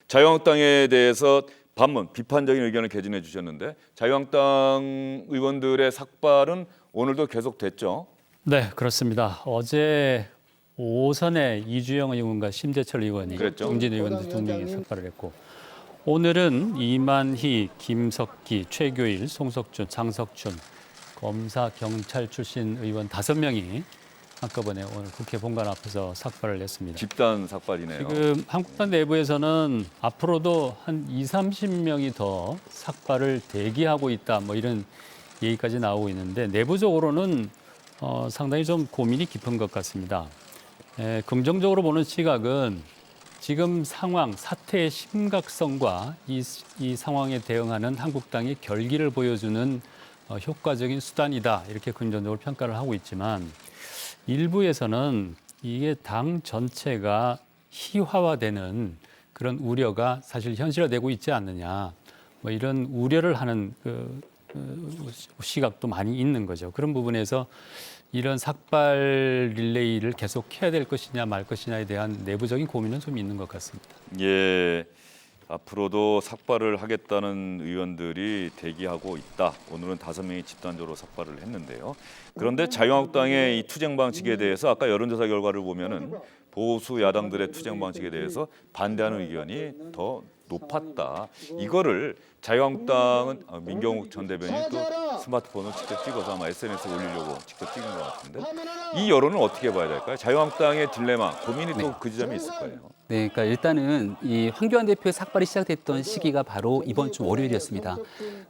자유한국당에 대해서 반문, 비판적인 의견을 개진해 주셨는데 자유한국당 의원들의 삭발은 오늘도 계속됐죠? 네, 그렇습니다. 어제 오선에 이주영 의원과 심재철 의원이 그랬죠. 정진 의원들 두 명이 삭발을 했고 오늘은 이만희, 김석기, 최교일, 송석준, 장석춘 검사, 경찰 출신 의원 5명이 한꺼번에 오늘 국회 본관 앞에서 삭발을 했습니다. 집단 삭발이네요. 지금 한국당 내부에서는 앞으로도 한 30명이 더 삭발을 대기하고 있다. 뭐 이런 얘기까지 나오고 있는데 내부적으로는 상당히 좀 고민이 깊은 것 같습니다. 긍정적으로 보는 시각은 지금 상황, 사태의 심각성과 이 상황에 대응하는 한국당의 결기를 보여주는 효과적인 수단이다. 이렇게 긍정적으로 평가를 하고 있지만 일부에서는 이게 당 전체가 희화화되는 그런 우려가 사실 현실화되고 있지 않느냐. 뭐 이런 우려를 하는 시각도 많이 있는 거죠. 그런 부분에서 이런 삭발 릴레이를 계속 해야 될 것이냐 말 것이냐에 대한 내부적인 고민은 좀 있는 것 같습니다. 예, 앞으로도 삭발을 하겠다는 의원들이 대기하고 있다. 오늘은 5명이 집단적으로 삭발을 했는데요. 그런데 자유한국당의 이 투쟁 방식에 대해서 아까 여론조사 결과를 보면은 보수 야당들의 투쟁 방식에 대해서 반대하는 의견이 더 높았다. 이거를 자유한국당은 민경욱 전 대변인이 또 스마트폰을 직접 찍어서 아마 SNS에 올리려고 직접 찍은 것 같은데 이 여론은 어떻게 봐야 될까요? 자유한국당의 딜레마, 고민이 또 그 지점이 있을 거예요. 네, 그러니까 일단은 이 황교안 대표의 삭발이 시작됐던 시기가 바로 이번 주 월요일이었습니다.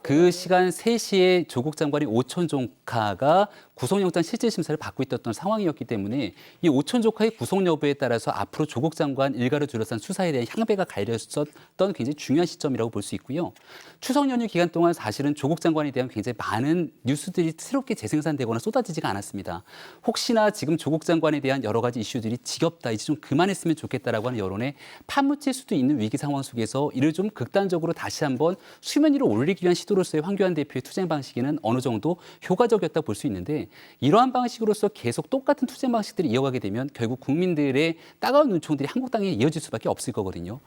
그 시간 3시에 조국 장관이 오촌 조카가 구속영장 실질심사를 받고 있었던 상황이었기 때문에 이 오촌 조카의 구속 여부에 따라서 앞으로 조국 장관 일가를 둘러싼 수사에 대한 향배가 갈렸었던 굉장히 중요한 시점이라고 볼 수 있고요. 추석 연휴 기간 동안 사실은 조국 장관에 대한 굉장히 많은 뉴스들이 새롭게 재생산되거나 쏟아지지가 않았습니다. 혹시나 지금 조국 장관에 대한 여러 가지 이슈들이 지겹다, 이제 좀 그만했으면 좋겠다라고 하는 여론에 파묻힐 수도 있는 위기 상황 속에서 이를 좀 극단적으로 다시 한번 수면 위로 올리기 위한 시도로서의 황교안 대표의 투쟁 방식에는 어느 정도 효과적이었다 볼 수 있는데 이러한 방식으로서 계속 똑같은 투쟁 방식들을 이어가게 되면 결국 국민들의 따가운 눈총들이 한국당에 이어질 수밖에 없을 거거든요.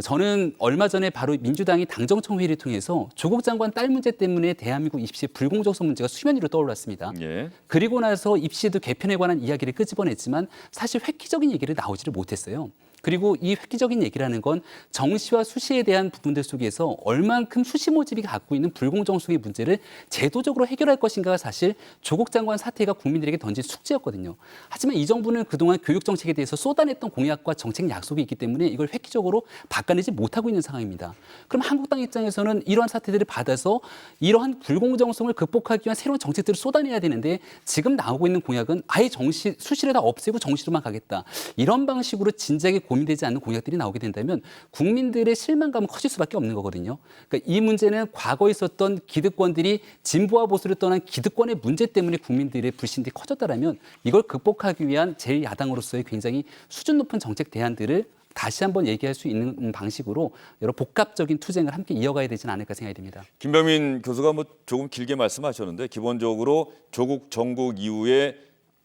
저는 얼마 전에 바로 민주당이 당정청회의를 통해서 조국 장관 딸 문제 때문에 대한민국 입시 불공정성 문제가 수면 위로 떠올랐습니다. 예. 그리고 나서 입시에도 개편에 관한 이야기를 끄집어냈지만 사실 획기적인 얘기를 나오지를 못했어요. 그리고 이 획기적인 얘기라는 건 정시와 수시에 대한 부분들 속에서 얼만큼 수시 모집이 갖고 있는 불공정성의 문제를 제도적으로 해결할 것인가가 사실 조국 장관 사태가 국민들에게 던진 숙제였거든요. 하지만 이 정부는 그동안 교육 정책에 대해서 쏟아냈던 공약과 정책 약속이 있기 때문에 이걸 획기적으로 바꿔내지 못하고 있는 상황입니다. 그럼 한국당 입장에서는 이러한 사태들을 받아서 이러한 불공정성을 극복하기 위한 새로운 정책들을 쏟아내야 되는데 지금 나오고 있는 공약은 아예 수시를 다 없애고 정시로만 가겠다. 이런 방식으로 진작에 고민되지 않는 공약들이 나오게 된다면 국민들의 실망감은 커질 수밖에 없는 거거든요. 그러니까 이 문제는 과거에 있었던 기득권들이 진보와 보수를 떠난 기득권의 문제 때문에 국민들의 불신이 커졌다라면 이걸 극복하기 위한 제1야당으로서의 굉장히 수준 높은 정책 대안들을 다시 한번 얘기할 수 있는 방식으로 여러 복합적인 투쟁을 함께 이어가야 되지는 않을까 생각이 듭니다. 김병민 교수가 뭐 조금 길게 말씀하셨는데 기본적으로 조국 정국 이후에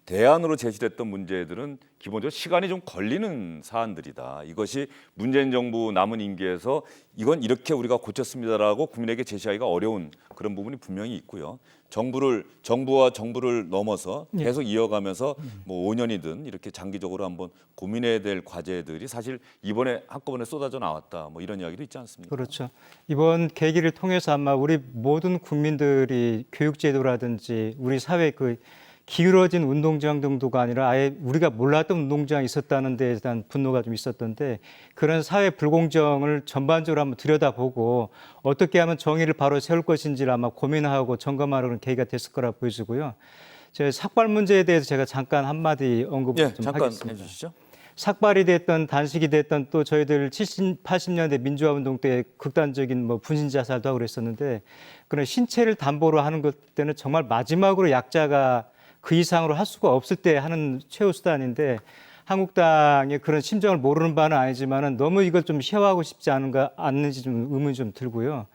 대안으로 제시됐던 문제들은 기본적으로 시간이 좀 걸리는 사안들이다. 이것이 문재인 정부 남은 임기에서 이건 이렇게 우리가 고쳤습니다라고 국민에게 제시하기가 어려운 그런 부분이 분명히 있고요. 정부와 정부를 넘어서 계속 이어가면서 뭐 5년이든 이렇게 장기적으로 한번 고민해야 될 과제들이 사실 이번에 한꺼번에 쏟아져 나왔다. 뭐 이런 이야기도 있지 않습니까? 그렇죠. 이번 계기를 통해서 아마 우리 모든 국민들이 교육제도라든지 우리 사회 기울어진 운동장 정도가 아니라 아예 우리가 몰랐던 운동장이 있었다는 데에 대한 분노가 좀 있었던데 그런 사회 불공정을 전반적으로 한번 들여다보고 어떻게 하면 정의를 바로 세울 것인지를 아마 고민하고 점검하는 계기가 됐을 거라 보여지고요. 제 삭발 문제에 대해서 제가 잠깐 한마디 언급을 좀 잠깐 하겠습니다. 해주시죠. 삭발이 됐던 단식이 됐던 또 저희들 70, 80년대 민주화운동 때 극단적인 분신 자살도 하고 그랬었는데 그런 신체를 담보로 하는 것 때는 정말 마지막으로 약자가 그 이상으로 할 수가 없을 때 하는 최후 수단인데 한국당의 그런 심정을 모르는 바는 아니지만은 너무 이걸 좀 희화하고 싶지 않은지 좀 의문이 좀 들고요.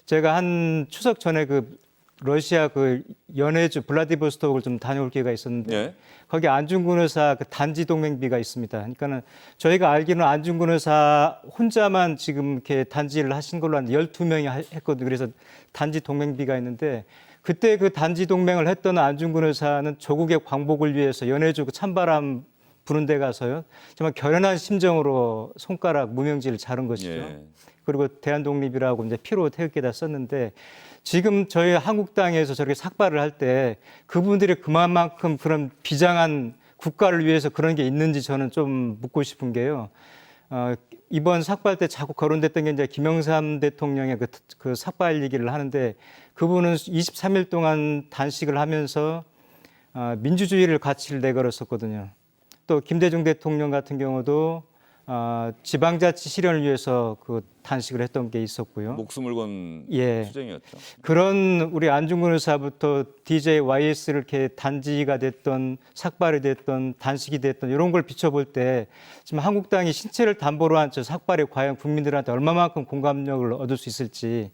제가 한 추석 전에 러시아 그 연해주 블라디보스톡을 좀 다녀올 기회가 있었는데 예. 거기 안중근 의사 그 단지 동맹비가 있습니다. 그러니까는 저희가 알기로는 안중근 의사 혼자만 지금 이렇게 단지를 하신 걸로 한 12명이 했거든요. 그래서 단지 동맹비가 있는데 그때 그 단지 동맹을 했던 안중근 의사는 조국의 광복을 위해서 연해주 그 찬바람 부는 데 가서요. 정말 결연한 심정으로 손가락 무명지를 자른 것이죠. 예. 그리고 대한독립이라고 이제 피로 태극기에다 썼는데 지금 저희 한국 땅에서 저렇게 삭발을 할 때 그분들이 그만큼 그런 비장한 국가를 위해서 그런 게 있는지 저는 좀 묻고 싶은 게요. 이번 삭발 때 자꾸 거론됐던 게 이제 김영삼 대통령의 그 삭발 얘기를 하는데 그분은 23일 동안 단식을 하면서 민주주의를 가치를 내걸었었거든요. 또 김대중 대통령 같은 경우도 지방자치 실현을 위해서 그 단식을 했던 게 있었고요. 목숨을 건 예. 투쟁이었죠. 그런 우리 안중근 의사부터 DJ YS를 이렇게 단지가 됐던 삭발이 됐던 단식이 됐던 이런 걸 비춰볼 때 지금 한국 땅이 신체를 담보로 한 저 삭발이 과연 국민들한테 얼마만큼 공감력을 얻을 수 있을지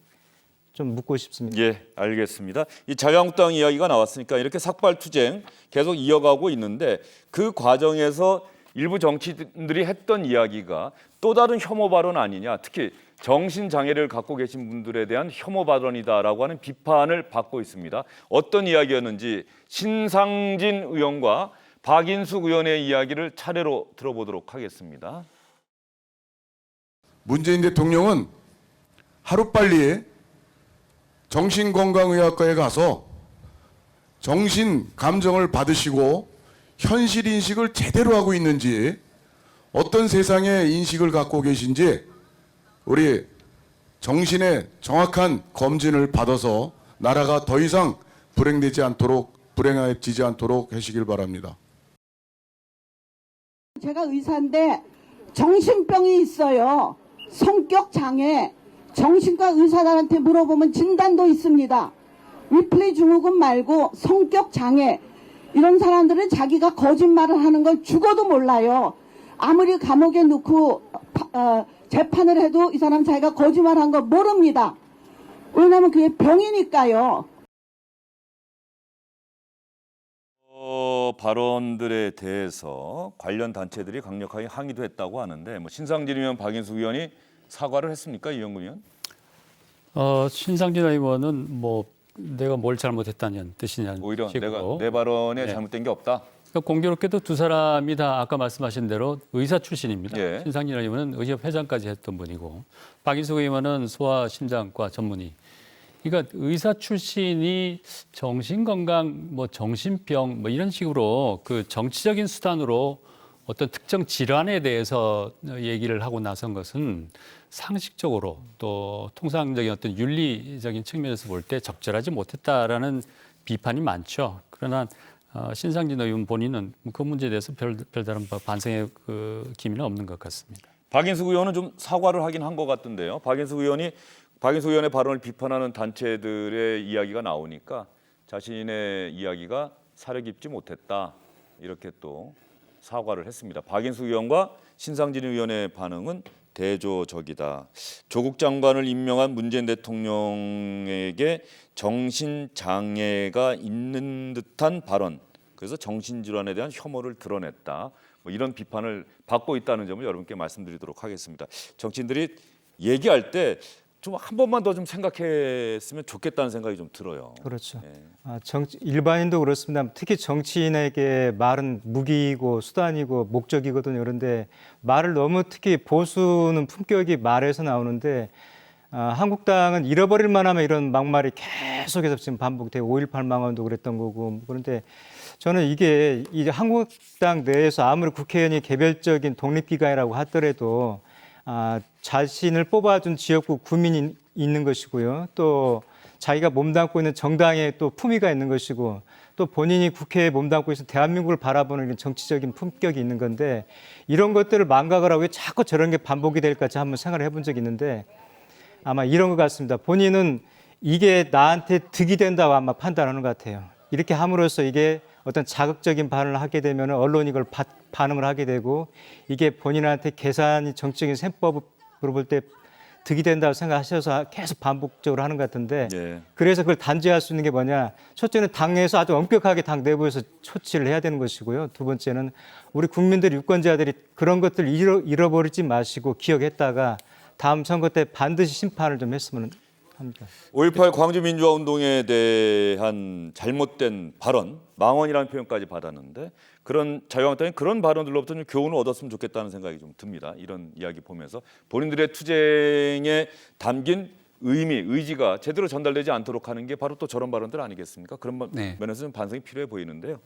좀 묻고 싶습니다. 예, 알겠습니다. 이 자유한국당 이야기가 나왔으니까 이렇게 삭발 투쟁 계속 이어가고 있는데 그 과정에서 일부 정치인들이 했던 이야기가 또 다른 혐오 발언 아니냐, 특히 정신 장애를 갖고 계신 분들에 대한 혐오 발언이다라고 하는 비판을 받고 있습니다. 어떤 이야기였는지 신상진 의원과 박인숙 의원의 이야기를 차례로 들어보도록 하겠습니다. 문재인 대통령은 하루빨리 정신건강의학과에 가서 정신 감정을 받으시고 현실 인식을 제대로 하고 있는지 어떤 세상의 인식을 갖고 계신지 우리 정신의 정확한 검진을 받아서 나라가 더 이상 불행해지지 않도록 하시길 바랍니다. 제가 의사인데 정신병이 있어요. 성격 장애. 정신과 의사들한테 물어보면 진단도 있습니다. 위플리 증후군 말고 성격 장애. 이런 사람들은 자기가 거짓말을 하는 걸 죽어도 몰라요. 아무리 감옥에 넣고 재판을 해도 이 사람 자기가 거짓말한 거 모릅니다. 왜냐하면 그게 병이니까요. 발언들에 대해서 관련 단체들이 강력하게 항의도 했다고 하는데 뭐 신상진 의원, 박인숙 의원이 사과를 했습니까, 이영근 의원? 신상진 의원은 뭐 내가 뭘 잘못했다는 뜻이냐는 오히려 식으로. 내가 내 발언에 네. 잘못된 게 없다. 그러니까 공교롭게도 두 사람이 다 아까 말씀하신 대로 의사 출신입니다. 예. 신상진 의원은 의협 회장까지 했던 분이고 박인숙 의원은 소아심장과 전문의. 그러니까 의사 출신이 정신건강, 뭐 정신병, 뭐 이런 식으로 그 정치적인 수단으로 어떤 특정 질환에 대해서 얘기를 하고 나선 것은 상식적으로 또 통상적인 어떤 윤리적인 측면에서 볼 때 적절하지 못했다라는 비판이 많죠. 그러나 신상진 의원 본인은 그 문제에 대해서 별다른 반성의 그 기미는 없는 것 같습니다. 박인숙 의원은 좀 사과를 하긴 한 것 같던데요. 박인숙 의원의 발언을 비판하는 단체들의 이야기가 나오니까 자신의 이야기가 사려 깊지 못했다, 이렇게 또 사과를 했습니다. 박인숙 의원과 신상진 의원의 반응은 대조적이다. 조국 장관을 임명한 문재인 대통령에게 정신장애가 있는 듯한 발언, 그래서 정신질환에 대한 혐오를 드러냈다, 뭐 이런 비판을 받고 있다는 점을 여러분께 말씀드리도록 하겠습니다. 정치인들이 얘기할 때 좀 한 번만 더 좀 생각했으면 좋겠다는 생각이 좀 들어요. 그렇죠. 예. 일반인도 그렇습니다. 특히 정치인에게 말은 무기이고 수단이고 목적이거든요. 그런데 말을 너무 특히 보수는 품격이 말에서 나오는데 한국당은 잃어버릴 만하면 이런 막말이 계속해서 지금 반복되고 5.18 망언도 그랬던 거고. 그런데 저는 이게 한국당 내에서 아무리 국회의원이 개별적인 독립기관이라고 하더라도 자신을 뽑아준 지역구 구민이 있는 것이고요. 또 자기가 몸담고 있는 정당에 또 품위가 있는 것이고, 또 본인이 국회에 몸담고 있는 대한민국을 바라보는 이런 정치적인 품격이 있는 건데, 이런 것들을 망각을 하고 왜 자꾸 저런 게 반복이 될까 한번 생각을 해본 적이 있는데, 아마 이런 것 같습니다. 본인은 이게 나한테 득이 된다고 아마 판단하는 것 같아요. 이렇게 함으로써 이게 어떤 자극적인 반응을 하게 되면 언론이 이걸 반응을 하게 되고, 이게 본인한테 계산이 정치적인 셈법으로 볼 때 득이 된다고 생각하셔서 계속 반복적으로 하는 것 같은데 예. 그래서 그걸 단죄할 수 있는 게 뭐냐. 첫째는 당에서 아주 엄격하게 당 내부에서 조치를 해야 되는 것이고요. 두 번째는 우리 국민들 유권자들이 그런 것들 잃어버리지 마시고 기억했다가 다음 선거 때 반드시 심판을 좀 했으면 합니다. 5.18 광주민주화운동에 대한 잘못된 발언, 망언이라는 표현까지 받았는데 그런 자유한국당이 그런 발언들로부터 좀 교훈을 얻었으면 좋겠다는 생각이 좀 듭니다. 이런 이야기 보면서 본인들의 투쟁에 담긴 의미, 의지가 제대로 전달되지 않도록 하는 게 바로 또 저런 발언들 아니겠습니까? 그런 네. 면에서 좀 반성이 필요해 보이는데요.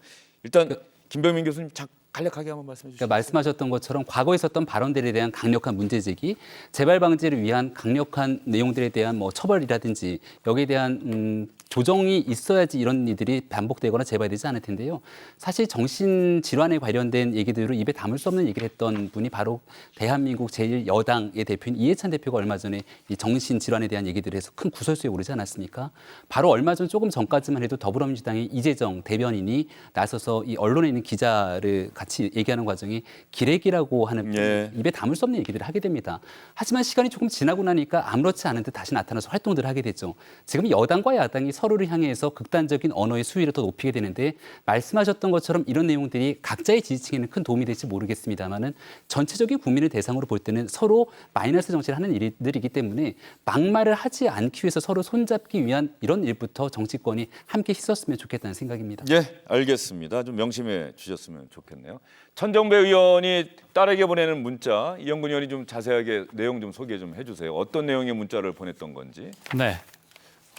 일단 김병민 교수님 간략하게 한번 말씀해 주시죠. 그러니까 말씀하셨던 것처럼 과거에 있었던 발언들에 대한 강력한 문제 제기, 재발 방지를 위한 강력한 내용들에 대한 뭐 처벌이라든지 여기에 대한 조정이 있어야지 이런 일들이 반복되거나 재발되지 않을 텐데요. 사실 정신질환에 관련된 얘기들을 입에 담을 수 없는 얘기를 했던 분이 바로 대한민국 제1여당의 대표인 이해찬 대표가 얼마 전에 이 정신질환에 대한 얘기들을 해서 큰 구설수에 오르지 않았습니까? 바로 얼마 전 조금 전까지만 해도 더불어민주당의 이재정 대변인이 나서서 이 언론에 있는 기자를 같이 얘기하는 과정이 기레기라고 하는 예. 입에 담을 수 없는 얘기들을 하게 됩니다. 하지만 시간이 조금 지나고 나니까 아무렇지 않은 듯 다시 나타나서 활동들을 하게 됐죠. 지금 여당과 야당이 서로를 향해서 극단적인 언어의 수위를 더 높이게 되는데 말씀하셨던 것처럼 이런 내용들이 각자의 지지층에는 큰 도움이 될지 모르겠습니다만은 전체적인 국민을 대상으로 볼 때는 서로 마이너스 정치를 하는 일들이기 때문에 막말을 하지 않기 위해서 서로 손잡기 위한 이런 일부터 정치권이 함께 했었으면 좋겠다는 생각입니다. 예, 알겠습니다. 좀 명심해 주셨으면 좋겠네요. 천정배 의원이 딸에게 보내는 문자, 이영근 의원이 좀 자세하게 내용 좀 소개 좀 해주세요. 어떤 내용의 문자를 보냈던 건지. 네.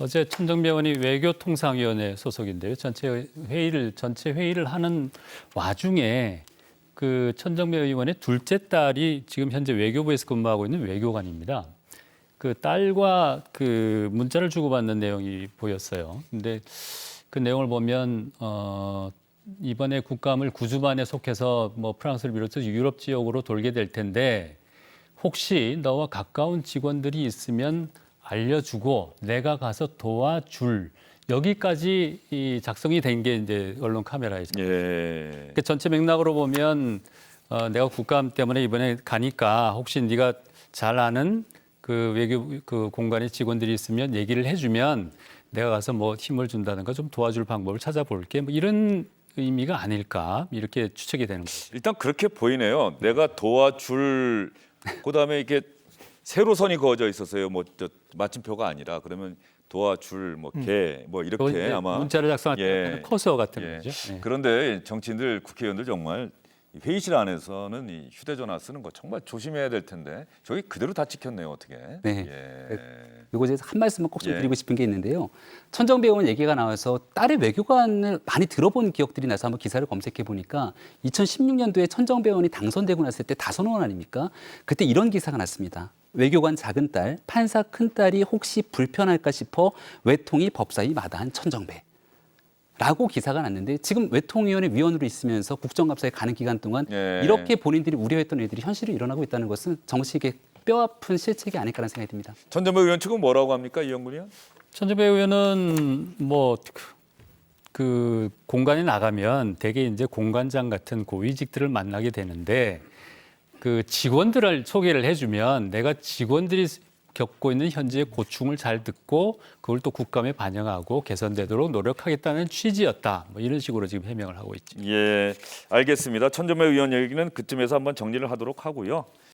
어제 천정배 의원이 외교통상위원회 소속인데요. 전체 회의를 하는 와중에 그 천정배 의원의 둘째 딸이 지금 현재 외교부에서 근무하고 있는 외교관입니다. 그 딸과 그 문자를 주고받는 내용이 보였어요. 근데 그 내용을 보면 이번에 국감을 9주만에 속해서 뭐 프랑스를 비롯해서 유럽 지역으로 돌게 될 텐데 혹시 너와 가까운 직원들이 있으면 알려주고 내가 가서 도와줄 여기까지 이 작성이 된 게 이제 언론 카메라에 예. 그 전체 맥락으로 보면 내가 국감 때문에 이번에 가니까 혹시 네가 잘 아는 그 외교 그 공간에 직원들이 있으면 얘기를 해주면 내가 가서 뭐 힘을 준다든가 좀 도와줄 방법을 찾아볼게 뭐 이런 의미가 아닐까 이렇게 추측이 되는 거죠. 일단 그렇게 보이네요. 내가 도와줄 그다음에 이렇게 세로선이 그어져 있었어요. 뭐 마침표가 아니라 그러면 도와줄 뭐 개 뭐 이렇게 아마 문자를 작성할 때 예. 커서 같은 예. 거죠. 네. 그런데 정치인들 국회의원들 정말 회의실 안에서는 이 휴대전화 쓰는 거 정말 조심해야 될 텐데 저기 그대로 다 찍혔네요. 어떻게? 네. 예. 이거 이제 한 말씀만 꼭 좀 예. 드리고 싶은 게 있는데요. 천정배 의원 얘기가 나와서 딸의 외교관을 많이 들어본 기억들이 나서 한번 기사를 검색해 보니까 2016년도에 천정배 의원이 당선되고 났을 때 다선 의원 아닙니까? 그때 이런 기사가 났습니다. 외교관 작은 딸, 판사 큰 딸이 혹시 불편할까 싶어 외통위 법사위 마다한 천정배. 라고 기사가 났는데 지금 외통위원회 위원으로 있으면서 국정감사에 가는 기간 동안 예. 이렇게 본인들이 우려했던 일들이 현실로 일어나고 있다는 것은 정치계 뼈아픈 실책이 아닐까라는 생각이 듭니다. 천정배 의원 측은 뭐라고 합니까, 이영근 의원? 천정배 의원은 뭐 그 공간에 나가면 대개 이제 공관장 같은 고위직들을 만나게 되는데 그 직원들을 소개를 해주면 내가 직원들이 겪고 있는 현재의 고충을 잘 듣고 그걸 또 국감에 반영하고 개선되도록 노력하겠다는 취지였다. 뭐 이런 식으로 지금 해명을 하고 있죠. 예, 알겠습니다. 천정배 의원 얘기는 그쯤에서 한번 정리를 하도록 하고요.